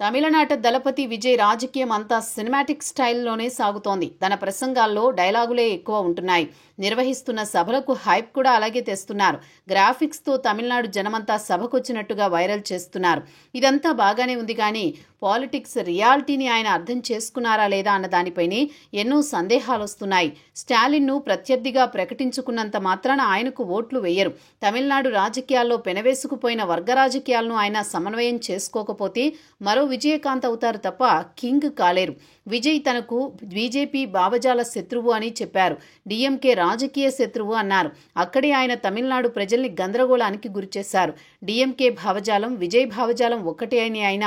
తమిళనాట దళపతి విజయ్ రాజకీయం అంతా సినిమాటిక్ స్టైల్లోనే సాగుతోంది. తన ప్రసంగాల్లో డైలాగులే ఎక్కువ ఉంటున్నాయి. నిర్వహిస్తున్న సభలకు హైప్ కూడా అలాగే తెస్తున్నారు. గ్రాఫిక్స్తో తమిళనాడు జనమంతా సభకొచ్చినట్టుగా వైరల్ చేస్తున్నారు. ఇదంతా బాగానే ఉంది కానీ పాలిటిక్స్ రియాలిటీని ఆయన అర్థం చేసుకున్నారా లేదా అన్న దానిపైనే ఎన్నో సందేహాలు వస్తున్నాయి. స్టాలిన్ను ప్రత్యర్థిగా ప్రకటించుకున్నంత మాత్రాన ఆయనకు ఓట్లు వేయరు. తమిళనాడు రాజకీయాల్లో పెనవేసుకుపోయిన వర్గ రాజకీయాలను ఆయన సమన్వయం చేసుకోకపోతే మరో విజయకాంత్ అవుతారు తప్ప కింగ్ కాలేరు. విజయ్ తనకు బీజేపీ భావజాల శత్రువు అని చెప్పారు. డీఎంకే రాజకీయ శత్రువు అన్నారు. అక్కడే ఆయన తమిళనాడు ప్రజల్ని గందరగోళానికి గురిచేశారు. డీఎంకే భావజాలం విజయ్ భావజాలం ఒక్కటే అని ఆయన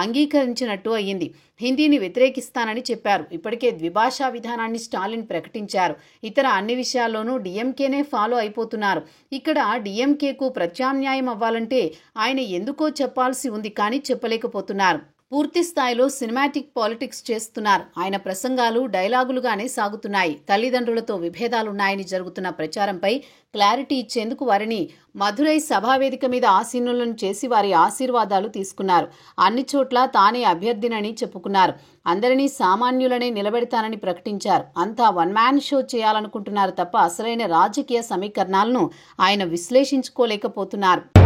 అంగీకరించినట్టు అయ్యింది. హిందీని వ్యతిరేకిస్తానని చెప్పారు. ఇప్పటికే ద్విభాషా విధానాన్ని స్టాలిన్ ప్రకటించారు. ఇతర అన్ని విషయాల్లోనూ డీఎంకేనే ఫాలో అయిపోతున్నారు. ఇక్కడ డీఎంకేకు ప్రత్యామ్నాయం అవ్వాలంటే ఆయన ఎందుకో చెప్పాల్సి ఉంది కానీ చెప్పలేకపోతున్నారు. పూర్తి స్థాయిలో సినిమాటిక్ పాలిటిక్స్ చేస్తున్నారు. ఆయన ప్రసంగాలు డైలాగులుగానే సాగుతున్నాయి. తల్లిదండ్రులతో విభేదాలున్నాయని జరుగుతున్న ప్రచారంపై క్లారిటీ ఇచ్చేందుకు వారిని మధురై సభావేదిక మీద ఆసీనులను చేసి వారి ఆశీర్వాదాలు తీసుకున్నారు. అన్ని చోట్ల తానే అభ్యర్థినని చెప్పుకున్నారు. అందరినీ సామాన్యులనే నిలబెడతానని ప్రకటించారు. అంతా వన్ మ్యాన్ షో చేయాలనుకుంటున్నారు తప్ప అసలైన రాజకీయ సమీకరణాలను ఆయన విశ్లేషించుకోలేకపోతున్నారు.